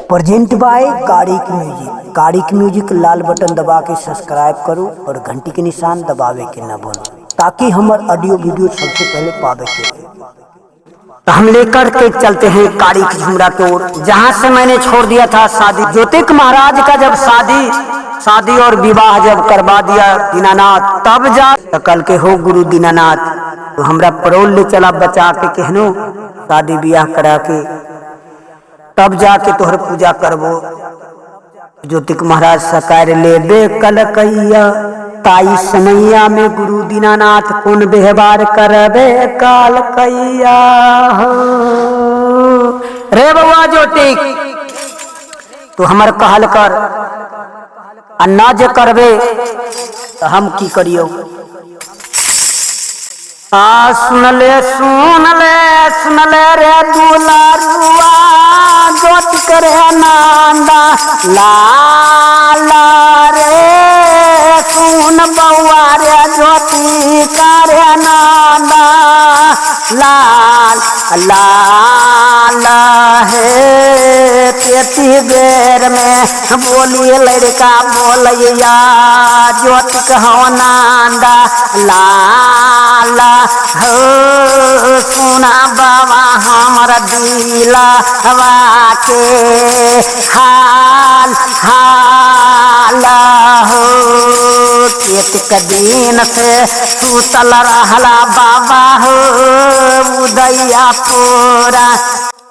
Present by Karik music. Karik music लाल button दबा के सब्सक्राइब करो और घंटी के निशान दबावे के न भूलो ताकि हमार ऑडियो वीडियो सबसे पहले पावे के। तो हम लेकर के चलते हैं कारिक झुमरा की ओर, जहाँ से मैंने छोड़ दिया था शादी। ज्योतिक महाराज का जब शादी और विवाह जब करवा दिया दीनानाथ, तब जा कल के हो गुरु दीनानाथ। तो हमरा परोल ले चला बचा के कहनो शादी ब्याह करा के, तब जाके तोहर पूजा करबो। ज्योतिक महाराज सकार ले बे कल कैया ताई समैया में गुरु दीनानाथ कौन व्यवहार करबे काल कैया हो। रे बउआ ज्योतिक, तो हमर कहल कर अन्ना जे करबे तो हम की करियो। सुन ले रे दुलारुआ जोत करे नांदा लाला रे, सुन बउआ रे ज्योति करे नांदा लाल लाल है। तेती बेर में बोलिए लड़का बोलैया ज्योति कहो नांदा लाल हो। सुना बाबा हमर दिला हवा के हाल हाल हो। केतक दिन से सुतल रहला बाबा हो उदैया पोरा।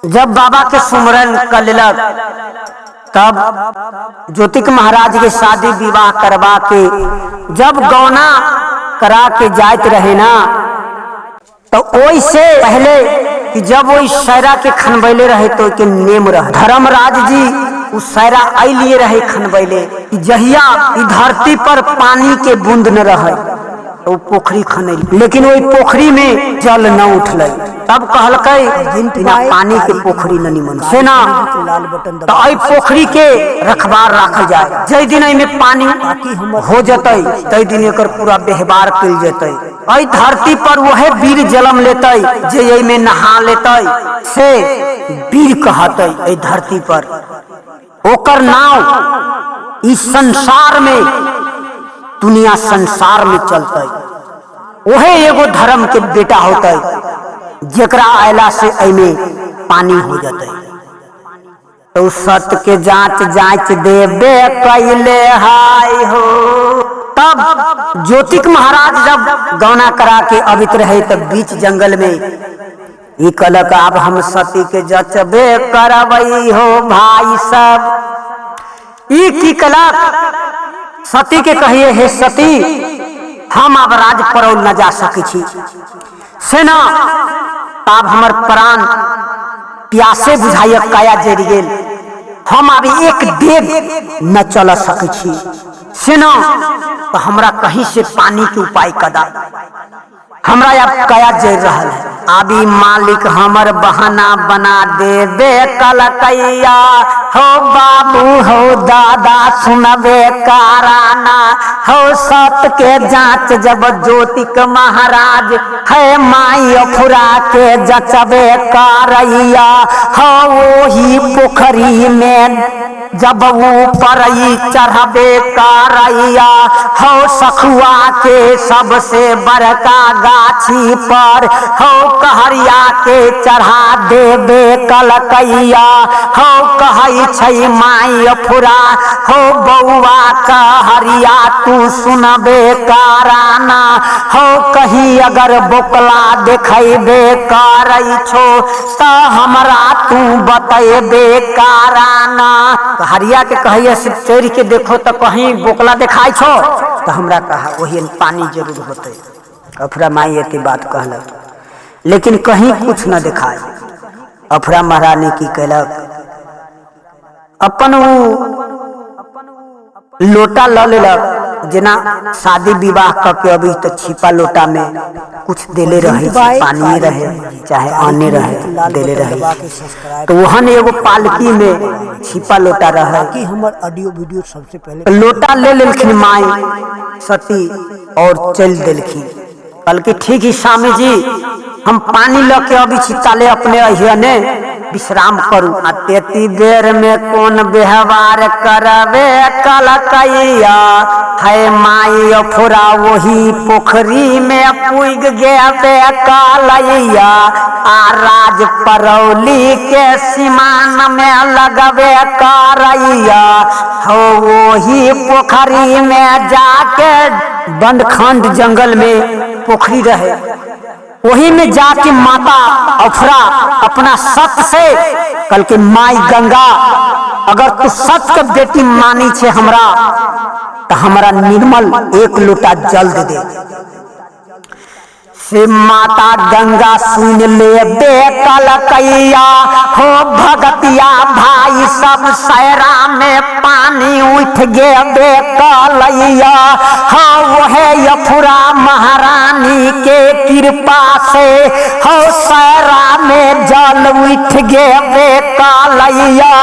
जब बाबा के सुमरन कलक तब ज्योतिक महाराज के शादी विवाह करवा के जब गौना करा के जात रहे ना, तो ओइसे पहले कि जब वो शैरा के खनबैले रहे तो के नेम रहे। धर्मराज जी उस शैरा आई लिए रहे खनबैले कि जहिया धरती पर पानी के बूंद न रहे तो पोखरी खनैली, लेकिन वही पोखरी में जल न उठल। तब कहलकै बिना पानी के पोखरी न निमन से ना, तो आई पोखरी के रखबार रखल जाए। जै दिन में पानी हो जतै तै दिन एकर पूरा व्यवहार कल जतै। आई धरती पर वह वीर जन्म लेतै जे में नहा लेतै से वीर कहतै। आई धरती पर ओकर नाव इस संसार में दुनिया संसार में चलते। वहे एगो धर्म के बेटा होते जेकरा आयला से ऐमे पानी हो जाते। तो सत्य के जांच देबे कैले हाय हो। तब ज्योतिक महाराज जब गौना करा के अबित रहे तब बीच जंगल में ई कलक अब हम सती के जचबे करबई हो भाई सब। ई की कलक सती के कहिए हे सती हम अब राज परौल न जा सके छी सेना, अब हमर प्राण प्यासे बुझाइय काया जरि गेल, हम अब एक डेग न चल सके छी सेना। तो हमरा कहीं से पानी के उपाय कदा, हमरा अब काया जर रहल है। अभी मालिक हमर बहाना बना देबे कलकैया हो। बाबू हो दादा सुनबे काराना हो। सत के जांच जब ज्योतिक महाराज है माई अफुरा के जचबे करैया हो। वही पोखरी में जब ऊपर चढ़बे करैया हो। सखुआ के सबसे बड़का गाछी पर हो कहरिया के चढ़ा देबे कलकैया हो। कहै छै माई अफुरा हो बउआ कहरिया तू सुनबे काराना हो। कहीं अगर बोकला देखैबे करै छो तो हमरा तू बतैबे काराना। हरिया के कहिए सिर्फ चढ़ के देखो तो कहीं बोकला दिखाई छो तो हमरा कहा वही पानी जरूर होते। अफरा माई की बात कहलक, लेकिन कहीं कुछ न दिखाई। अफरा महारानी की कहलक अपन लोटा ल लेलक, जेना शादी विवाह करके अभी तो छिपा लोटा में कुछ देले रहे, पानी रहे चाहे अन्य रहे देले रहे। तो वहन एगो पालकी में छिपा लोटा रहे कि हमर ऑडियो वीडियो सबसे पहले लोटा ले लेलखिन माई सती और चल देलखिन। कल की ठीक ही स्वामी जी हम पानी लके अभी छिताले अपने अहिया ने विश्राम करूं। तेती देर में कौन व्यवहार करवे कलकैया, है माई अफुरा वही पोखरी में पुग गए कालैया। आ राज परौली के सीमान में लगवे करैया, हो वही पोखरी में जाके बंदखंड जंगल में पोखरी रहे, वही में जाके माता अफरा अपना सत से कल के माई गंगा, अगर तू सत के बेटी मानी छे हमरा तो हमरा निर्मल एक लोटा जल दे दे। से माता गंगा सुन ले बे कलकैया, हो भगतिया भाई सब सैरा में पानी उठ गे बे कलैया। हो वहे अफुरा महारानी के कृपा से हो सैरा में जल उठ गे बे कलैया।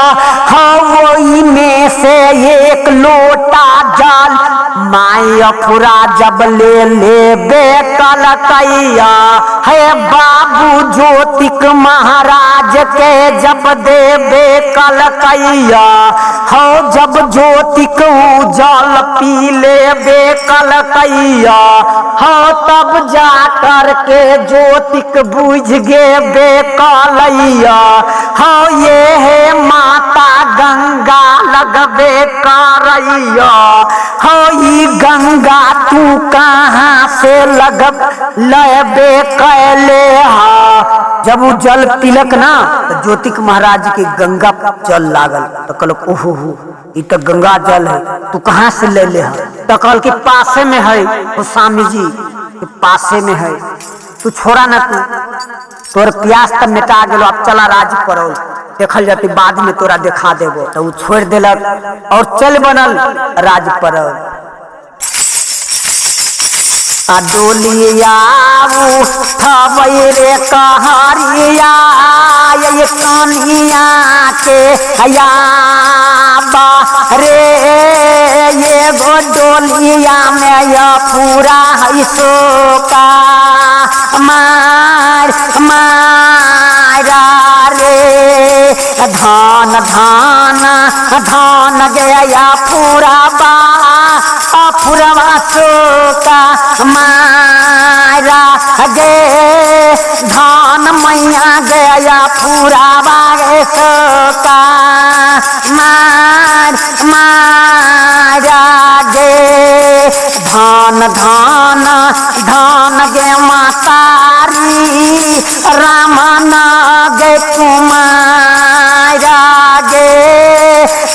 हो वही में से एक लोटा जल माई अफुरा जब ले बे कलकैया, है बाबू ज्योतिक महाराज के जब देबे कलकैया। हो जब ज्योतिक जल पी लेबे कलकैया, हो तब जा कर के ज्योतिक बुझ गे बे कलैया। हो ये है माता गंगा लगबे करैया, हो ई गंगा तू कहाँ से लगब लेबे कैले हा। जब वो जल पिलक ना तो ज्योतिक महाराज के गंगा जल लागल तो कहलक ओहो हो ई तो गंगा जल है, तू कहाँ से ले ले हा। तो कहल के पासे में है, तो स्वामी जी के पासे में है, तू छोड़ा ना, तोर प्यास तब मिटा गेलो, अब चला राज परौल देखल जाती बाद में तोरा देखा देबो। तो वो छोड़ देलक और चल बनल राज परौल। आ डोलिया उठबै रे कहरिया, ये कन्हिया के हया रे, ये गो डोलिया में या पूरा है सोका मार मारा रे। धान धान धान गया पूरा बा अफुरवा सोका मारा गे। धान मैया गया पूरा बागे सोका मार मारा गे। धान धान धान गे मातारी रामन गे कुमारा गे।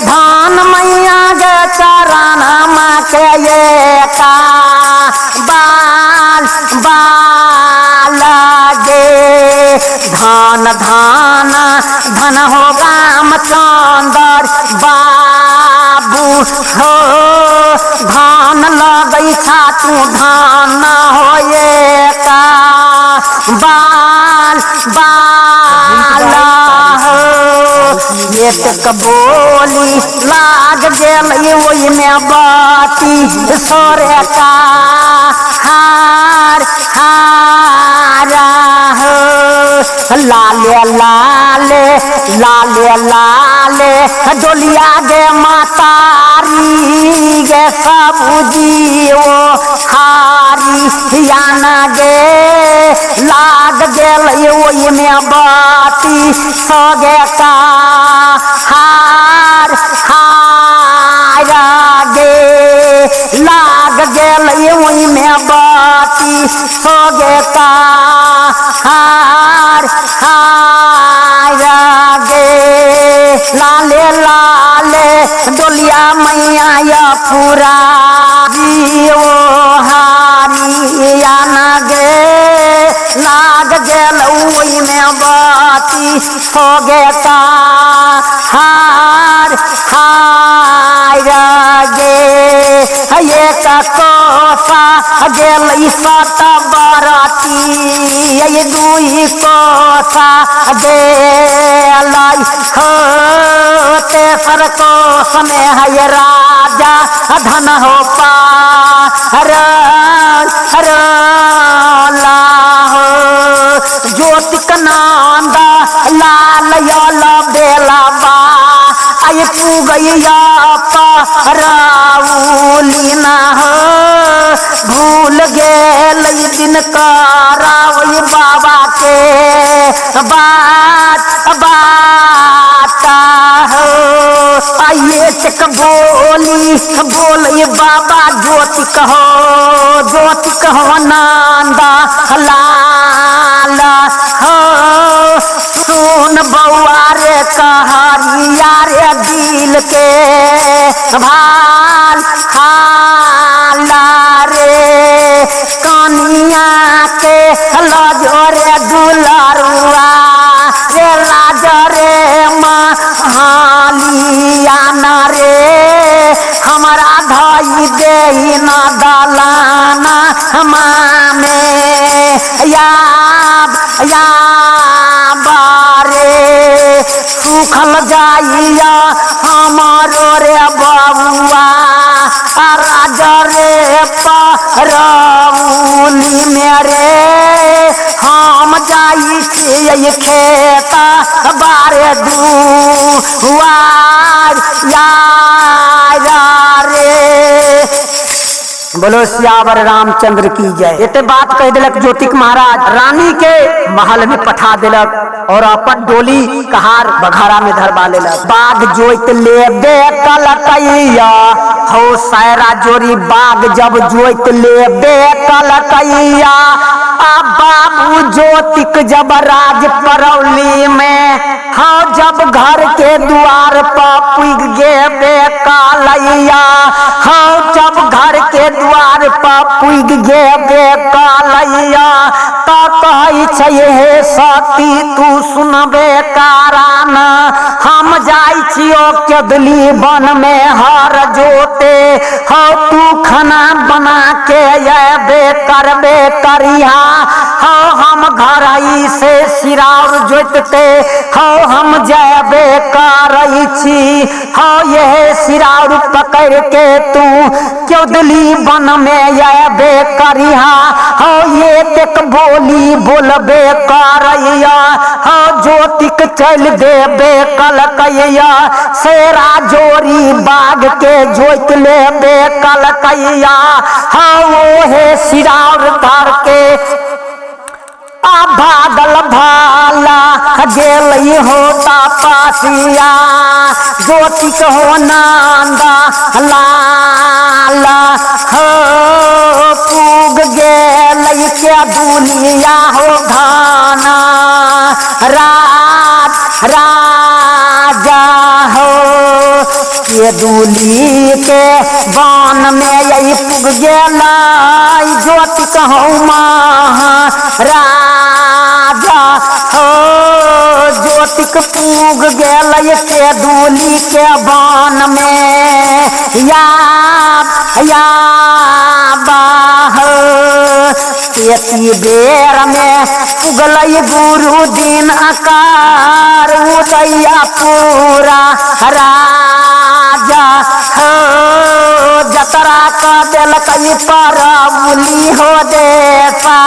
धान मैया गे चरण माँ के ये का बाल बाल गे। धान धान धन हो रामचंद्र बाबू हो, धान लगई छातू धान हो ये का बाल बाल हो। एक बोली लाग गेल ओहि में बाती सोरे का हार हारा हो। लाले लाले लाले लाले डोलिया गे मातारी गे सबूजी ओ हारी याना गे। लाग गेल ओहि में बाती सगे का हार हारा गे। लाग गेल ओहि में बाती सगे का हार हारा गे। लाले लाले डोलिया मैया या पूरा जीओ हारी आना गे। लाग गेल ओहि में बाती सगे का हार हारा गे। ये कोसा गेल सत बराती, ये दुई कोसा गेल हो। तेसर कोस में है राजा धन हो पार हो। ज्योतिक नंद लाल पुगैया परौली ना हो भूल गेल दिन करावई बाबा के बात हो आइए चक बोली बाबा ज्योति कहो नंदा लाल हो सुन बउआ रे कहरिया रे दिल के भाल खाला रे कनिया के लजोरे दुलरुआ रे राजा रे महालिया न रे हमारा धाई दे न दलाना माने या बारे सुखल जाइया हमारो रे बबुआ राजा रे परौली मेरे हम जाई छियै खेता बारे दुआर रे। बोलो सियावर रामचंद्र की जय। एते बात कह दिलक ज्योतिक महाराज रानी के महल में पठा दिलक और अपन डोली कहार बघारा में धरवा लेलक। बाघ जोइत लेबे कलकैया हो सायरा जोरी बाघ जब जोइत लेबे कलकैया बाबू ज्योतिक जब राज परौली में हाँ जब घर के द्वार पर पुग गेबे कालैया हाँ जब घर के द्वार पर पुग गेबे कालैया तो कहै छै हे सती तू सुनबे कारण हम जाइ छियो केदली वन में हर जोते हो तू खाना बना के अबे करबे करिहा हो हम घर से सिराउर जोतते हो हम जयबे करै छी हो यह सिराउर पकड़ के तू केदली वन में अबे करिहा हो ये तक बोली बोलबे करैया हो ज्योतिक चल देबे कलकैया शेरा जोरी बाघ के जोत लेबे कलकैया हो हे सिराउर धर के भागल भाला गेल हो तपसिया ज्योतिक हो नंदा लाला हो पुग गेल के दुनिया हो घाना राजा हो के दुली के बान में यही पुग गेल ज्योतिक हो राजा हो ज्योतिक पुग गेल के दुली के बान में या एती बेर में पुगल गुरु दिन आकार उदैया पूरा राजा हो जतरा का दिलक परौली हो देता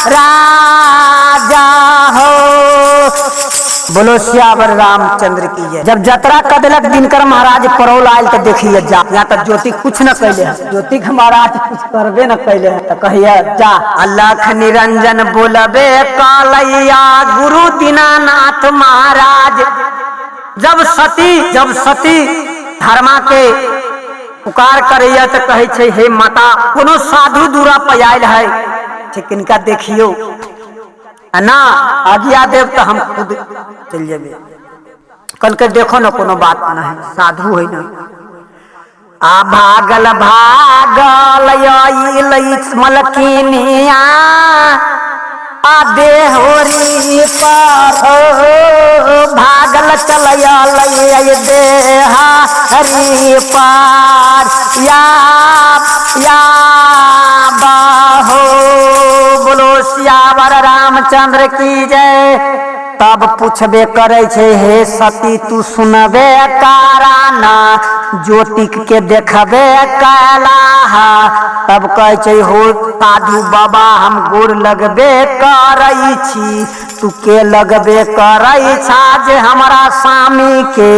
राजा हो। बोलो सियावर रामचंद्र की जय। जब जतरा कदलक दिनकर महाराज परौल आयल तो देखिए जा यहाँ तक ज्योति कुछ न कैले ज्योतिक महाराज कुछ करबे न कैले तो कहिए जा अलख निरंजन बोलबे कालैया गुरु दीनानाथ महाराज जब सती धर्मा के पुकार करैया तो कहे छे हे माता कोनो साधु दूरा पे आयल है ठीक इनका देखियो ना आज्ञा देव तो हम खुद चल जाबे कल के देखो ना कोनो बात ना है साधु है ना आ भागल मलकिनिया आ देहोरी भागल चल देहा हरी पार या बाहो। बोलो सियावर रामचंद्र की जय। तब पूछबे करे छे हे सती तू सुनबे कारण ज्योतिक के देखबे कैला तब कहे छे हो साधु बाबा हम गोर लगबे करई छी तू के लगबे करई छा जे हमारा स्वामी के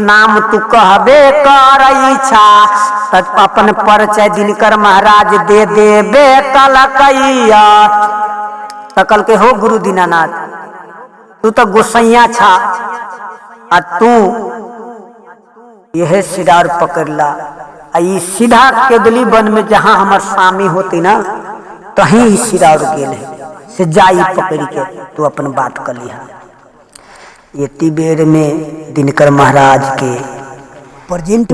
नाम तू कहबे करई छा। तब अपन परिचय दिनकर महाराज दे देबे कलकैया। तकल के हो गुरु दीनानाथ तू तो गोसैया छा आ तू यह सिरार पकड़ला। आई सीधा केदली वन में जहाँ हमार स्वामी होती ना तहीं सिरार गेल है से जाई पकड़ के तू अपन बात कर लिहा। ये तिबेर में दिनकर महाराज के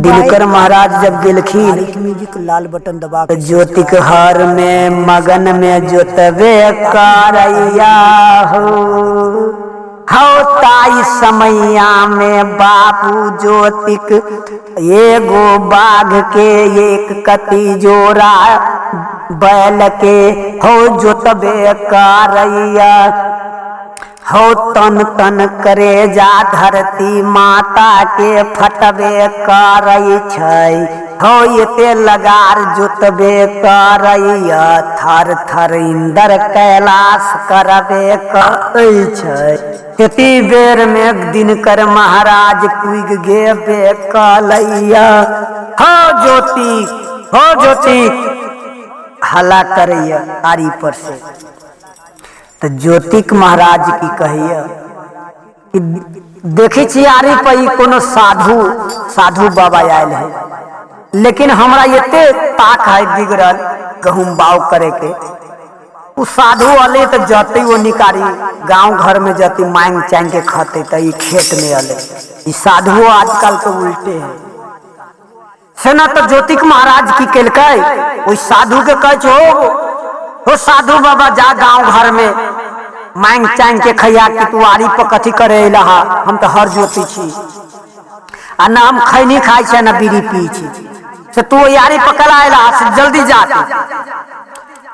दिनकर महाराज जब गेलखिन म्यूजिक लाल बटन दबा ज्योतिक हर में मगन में जोतबे करैया हो ताई समैया में बाबू ज्योतिक एगो बाघ के एक कति जोरा बैल के हो जोतबे करैया हो तन तन करे जा धरती माता के फटबे करई छै हो एते लगार जोतबे करैया थर थर इंदर कैलाश करबे करई छै। तेती बेर में दिनकर महाराज पुग गेबे कलैया हो ज्योति हला करैया आरी पर से। तो ज्योतिक महाराज की कहिए कि देखी छी आरी पर कोनो साधु बाबा आयल है, लेकिन हमरा एते ताक है बिगड़ल गहूम बाव करे के। उ साधु अले तो जते वो निकारी गांव घर में जते मांग चांग के खाते तो ये खेत में अले। ये साधु आजकल तो उल्टे है सेना। तो ज्योतिक महाराज की केलकै ओई साधु के कह हो साधु बाबा जा गांव घर में मांग चांग के खैया के तू आरी पर कथी करे लहा। हम तो हर ज्योति छी आ ना हम खैनी खाई छे ना बीड़ी पी छी से तू यारी पकड़ा अला से जल्दी जा।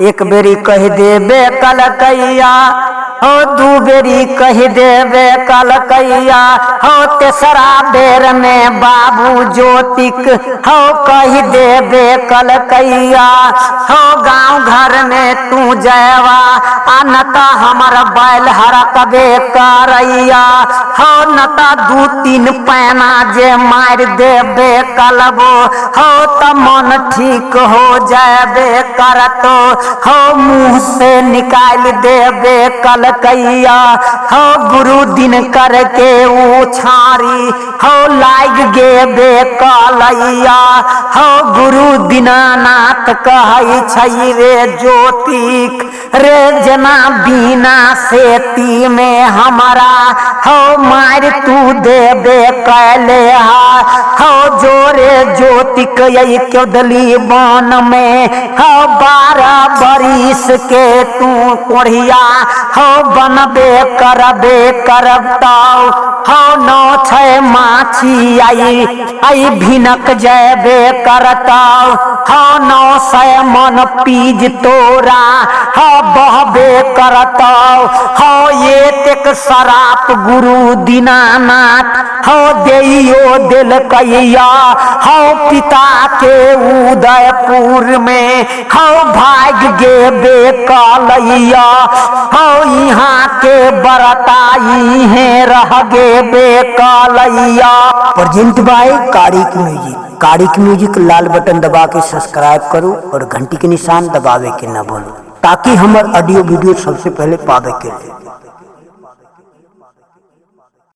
एक बेरी कह देबे कलकैया हो दू बेरी कह देबे कलकैया हो तेसरा बेर में बाबू ज्योतिक हो कह देबे कलकैया हो गांव घर में तू जयवा नता हमर बैल हरकबे करैया हो नता दू तीन पैना जे मार देबे कलबो हो त मन ठीक हो जाबे करतो हो मुंह से निकाल देबे कलकैया हो गुरु दिन करके उछारी हो लाग गेबे कलैया हो गुरु दीनानाथ कहै छै रे ज्योतिक रे जना बिना सेती में हमारा हो मार तू देबे कैले हो जोरे ज्योतिक यही केदली वन में हो 12 बरिस के तू कोढ़िया हो बनबे करबताओ हो नौ छै माछी आई भिनक जयबे करताओ हो 900 मन पीज तोरा हो बहबे करताओ हो ये तेक सराप गुरु दीनानाथ हो देइयो दिल कैया हो पिता के उदयपुर में हो भाग गेबे कलैया हो यहाँ के बरताई है रह गेबे कलैया। प्रेजेंट बाय कारिक म्यूजिक लाल बटन दबा के सब्सक्राइब करो और घंटी के निशान दबावे के न भूलो ताकि हमार ऑडियो वीडियो सबसे पहले पावे के लिए।